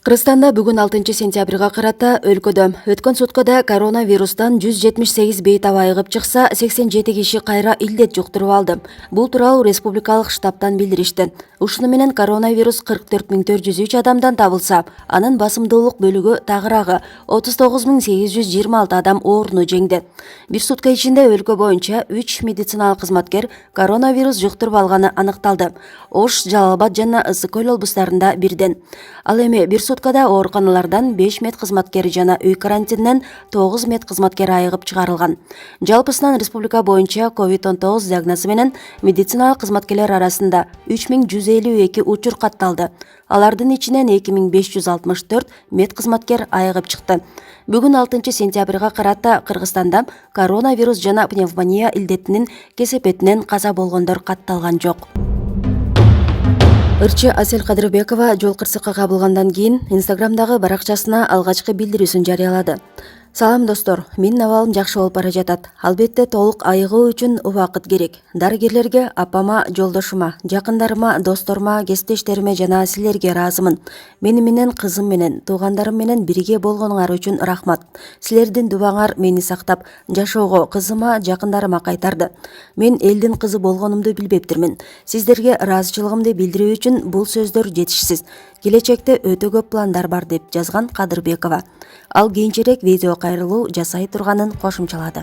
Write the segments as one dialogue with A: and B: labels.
A: Кыргызстанда бүгүн 6-сентябрга карата өлкөдө өткөн суткада коронавирустан 178 бейт айыгып чыкса, 87 киши кайра илдет жуктуруп алды. Бул тууралуу республикалык штабтан билдиришти. Ушуну менен коронавирус 44403 адамдан табылса, анын басымдуулук бөлүгү тагыраагы 39826 адам ооруну жеңди. Бир сутка ичинде өлкө боюнча 3 медициналык кызматкер коронавирус жуктуруп алганы аныкталды. Ош, Жалал Абад жана Ысык Көл облустарында бирден. Ал эми бир суткада ооруканалардан 5 мед кызматкери жана үй карантининен 9 мед кызматкери айыгып чыгарылган. Жалпысынан республика боюнча COVID-19 диагнозу менен медициналык кызматкерлер арасында 3152 учур катталды. Алардын ичинен 2564 мед кызматкер айыгып чыкты. Бүгүн 6-сентябрга карата Кыргызстанда коронавирус жана пневмония илдетинин кесепетинен каза болгондор катталган жок. Ырчы Асель жол кырсыкка кабылгандан кийин Инстаграмдагы баракчасына алгачкы билдирүүсүн жарыялады. Салам достор, менин абалым жакшы болуп бара жатат. Албетте толук айыгуу үчүн убакыт керек. Дарыгерлерге, апама, жолдошума, жакындарыма, досторума, кесиптештериме жана силерге ыраазымын. Мени менен кызым менен, туугандарым менен бирге болгонуңар үчүн рахмат. Силердин дубаңар мени сактап, жашоого кызыма, жакындарыма кайтарды. Мен элдин кызы болгонумду билбептирмин. Сиздерге ыраазычылыгымды билдирүү үчүн бул сөздөр жетишсиз. Келечекте өтө көп пландар бар деп жазган Кадырбекова. Ал кийинчерээк видео кайрылуу жасай турганын кошумчалады.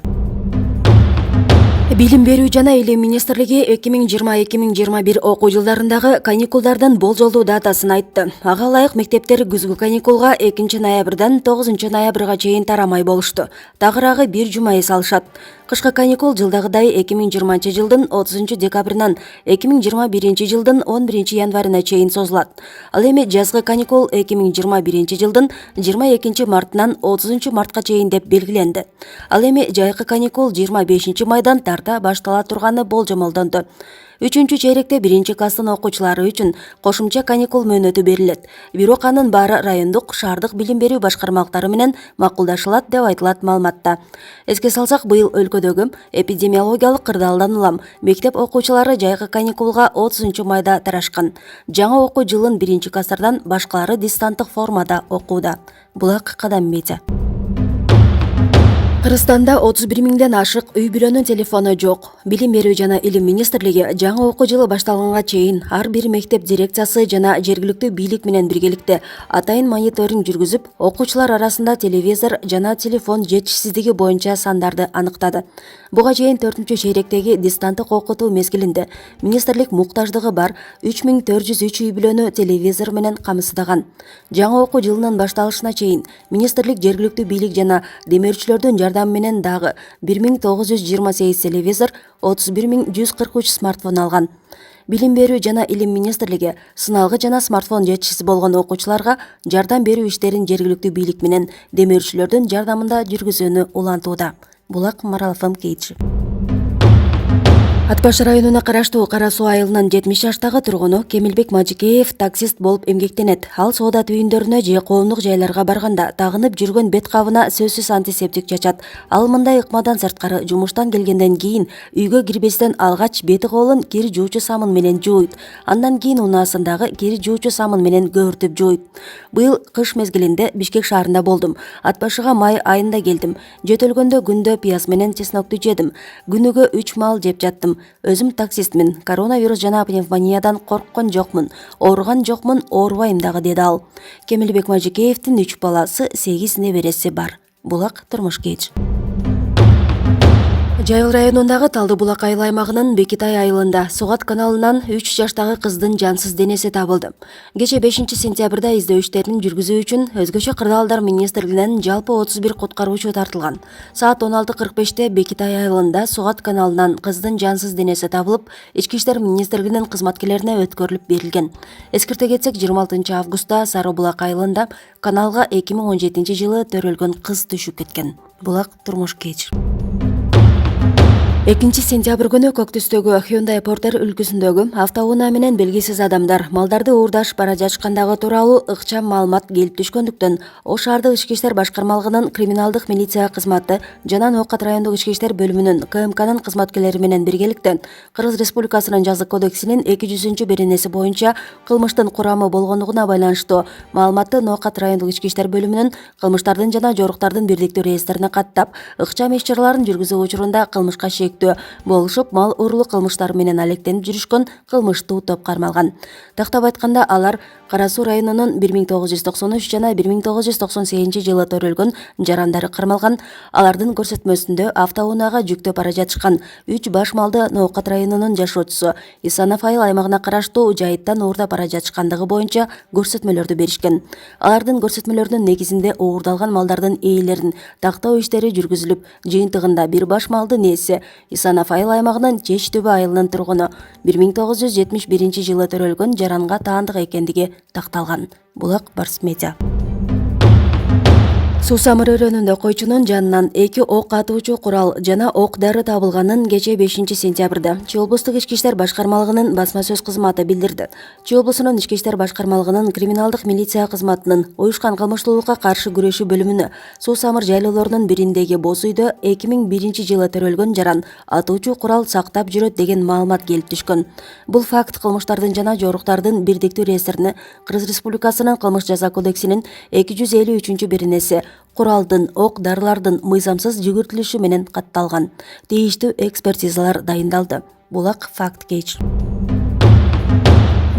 A: Билим берүү жана илим министрлиги 2020-2021 окуу жылдарындагы каникулдардын болжолдуу датасын айтты. Ага ылайык мектептер күзгү каникулга 2-ноябрдан 9-ноябрга чейин тарамай болушту. Тагыраагы 1 жума эс алышат. Кышкы каникул жылдагыдай 2020 жылдын 30 декабрынан 2021 жылдын 11 январына чейин созулат. Ал эми жазгы каникул 2021 жылдын 22 мартынан 30 мартка чейин деп белгиленди. Ал эми жайкы каникул 25 майдан тарта баштала турганы болжомолдонду. 3-чү чейректе 1 класстын окуучулары үчүн кошумча каникул мөөнөтү берилет. Бирок анын баары райондук, шаардык билим берүү башкармалыктары менен макулдашылат деп айтылат маалыматта. Эске салсак, быйыл өлкөдөгү эпидемиологиялык кырдаалдан улам мектеп окуучулары жайкы каникулга 30 майда тарашкан. Жаңы окуу жылын 1 класстардан башкалары дистанттык формада окууда. Булак кадам бети. Кыргызстанда 31 миңден ашык үй-бүлөнүн телефону жок. Билим берүү жана илим министрлиги жаңы окуу жылы башталганга чейин ар бир мектеп дирекциясы жана жергиликтүү бийлик менен биргеликте атайын мониторинг жүргүзүп, окуучулар арасында телевизор жана телефон жетишсиздиги боюнча сандарды аныктады. Буга чейин 4-чү чейректеги дистанттык окутуу мезгилинде министрлик муктаждыгы бар 3403 үй-бүлөнү телевизор менен камсыздаган. Жаңы окуу жылынын башталышына чейин министрлик жергиликтүү бийлик жана демөөрчүлөрдүн жардамы менен дагы 1928 телевизор, 31143 смартфон алган. Билим берүү жана илим министрлиги сыналгы жана смартфон жетишсиз болгон окуучуларга жардам берүү иштерин жергиликтүү бийлик менен демөөрчүлөрдүн жардамында жүргүзүүнү улантууда. Булак Мараловым Кейчи. Ат Баш районуна караштуу Кара Суу айылынын 70 жаштагы тургуну Кемилбек Мажикеев таксист болуп эмгектенет. Ал соода түйүндөрүнө же коомдук жайларга барганда тагынып жүргөн бет кабына сөзсүз антисептик чачат. Ал мындай ыкмадан сырткары жумуштан келгенден кийин үйгө кирбестен алгач бети колун кир жуучу самын менен жууйт. Андан кийин унаасындагы кир жуучу самын менен көбүртүп жууйт. Быйыл кыш мезгилинде Бишкек шаарында болдум. Ат Башыга май айында келдим. Жөтөлгөндө күндө пияз менен чеснокту жедим. Күнүгө 3 маал жеп жаттым. Өзүм таксистмин. Коронавирус жана пневмониядан корккон жокмун. Ооруган жокмун, оорубайм дагы, деди ал. Кемилбек Мажикеевдин 3 баласы, 8 небереси бар. Булак турмуш кеч. Жайыл районундагы Талды Булак айыл аймагынын Бекитай айылында Сугат каналынан 3 жаштагы кыздын жансыз денеси табылды. Кече 5-сентябрда издөө иштерин жүргүзүү үчүн өзгөчө кырдаалдар министрлигинен жалпы 31 куткаруучу тартылган. Саат 16:45-те Бекитай айылында Сугат каналынан кыздын жансыз денеси табылып, Ички иштер министрлигинин кызматкерлерине өткөрүлүп берилген. Эскерте кетсек, 26 августта Сары Булак айылында каналга 2017 жылы төрөлгөн кыз түшүп кеткен. Булак турмуш кеч. 2-сентябрь күнү көк түстөгү Hyundai Porter өлкөсүндөгү автоунаа менен белгисиз адамдар малдарды уурдашып бара жатышкандыгы тууралуу ыкчам маалымат келип түшкөндүктөн Ош шаардык ички иштер башкармалыгынын криминалдык милиция кызматы жана Ноокат райондук ички иштер бөлүмүнүн КМКнын кызматкерлери менен биргеликте Кыргыз Республикасынын жазык кодексинин 200-беренеси боюнча кылмыштын курамы болгондугуна байланыштуу маалыматты Ноокат райондук ички иштер бөлүмүнүн кылмыштардын жана жоруктардын бирдиктүү реестрине каттап ыкчам иш чараларын жүргүзүү учурунда кылмышка болушуп мал уурулук кылмыштары менен алектенип жүрүшкөн кылмыштуу топ кармалган. Тактап айтканда алар Кара Суу районунун 1993 жана 1998-жылы төрөлгөн жарандары кармалган. Алардын көрсөтмөсүндө автоунаага жүктөп бара жатышкан 3 баш малды Ноокат районунун жашоочусу Исанов айыл аймагына караштуу жайыттан уурдап бара жатышкандыгы боюнча көрсөтмөлөрдү беришкен. Алардын көрсөтмөлөрүнүн негизинде уурдалган малдардын ээлерин тактоо иштери жүргүзүлүп, жыйынтыгында бир баш малдын ээси Исанов айыл аймагынын Чеч түбү айылынын тургуну 1971-жылы төрөлгөн жаранга таандык экендиги такталган. Булак Барс Медиа. Суусамыр өрөөнүндө койчунун жанынан 2 ок атуучу курал жана ок дары табылганын кече 5-сентябрда Чүй облустук ички иштер башкармалыгынын басма сөз кызматы билдирди. Чүй облусунун ички иштер башкармалыгынын криминалдык милиция кызматынын уюшкан кылмыштуулукка каршы күрөшүү бөлүмүнө Суусамыр жайлоолорунун бириндеги боз үйдө 2001-жылы төрөлгөн жаран атуучу курал сактап жүрөт деген маалымат келип түшкөн. Бул факт кылмыштардын жана жоруктардын бирдиктүү реестрине Кыргыз Республикасынын кылмыш жаза кодексинин 253-беренеси куралдын, ок дарылардын мыйзамсыз жүгүртүлүшү менен катталган. Тийиштүү экспертизалар дайындалды. Булак Факт Кейч.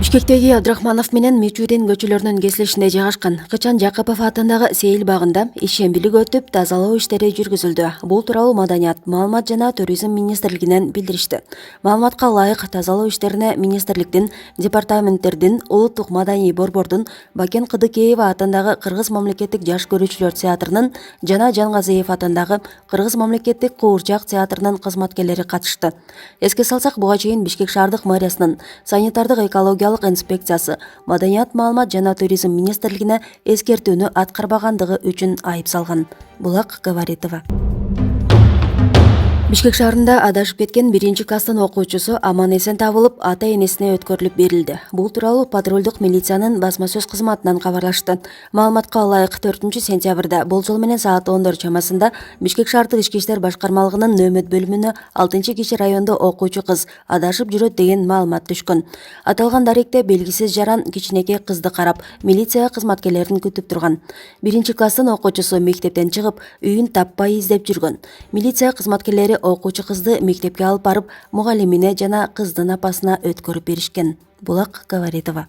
A: Бишкектеги Абдрахманов менен Мичурин көчөлөрүнүн кесилишинде жайгашкан Кычан Жакыпов атындагы сейил багында ишембилик өтүп, тазалоо иштери жүргүзүлдү. Бул тууралуу Маданият, маалымат жана туризм министрлигинен билдиришти. Маалыматка ылайык тазалоо иштерине министрликтин, департаменттердин, улуттук маданий борбордун, Бакен Кыдыкеева атындагы Кыргыз мамлекеттик жаш көрүүчүлөр театрынын жана Жангазиев атындагы Кыргыз мамлекеттик куурчак театрынын кызматкерлери катышты. Эске салсак, буга чейин Бишкек шаардык мэриясынын санитардык экологиялык инспекциясы Маданият, маалымат жана туризм министрлигине эскертүүнү аткарбагандыгы үчүн айып салган. Булак Говоритова. Бишкек шаарында адашып кеткен 1-класстын окуучусу аман-эсен табылып, ата-энесине өткөрүлүп берилди. Бул тууралуу патрулдук милициянын басма сөз кызматынан кабарлашты. Маалыматка ылайык 4-сентябрда болжол менен саат 10 чамасында Бишкек шаардык ички иштер башкармалыгынын нөөмөт бөлүмүнө 6-киши райондо окуучу кыз адашып жүрөт деген маалымат түшкөн. Аталган даректе белгисиз жаран кичинекей кызды карап, милиция кызматкерлерин күтүп турган. 1-класстын окуучусу мектептен чыгып, үйүн таппай издеп жүргөн. Милиция кызматкерлери окуучу кызды мектепке алып барып, мугалимине жана кыздын апасына өткөрүп беришкен. Булак Говоритова.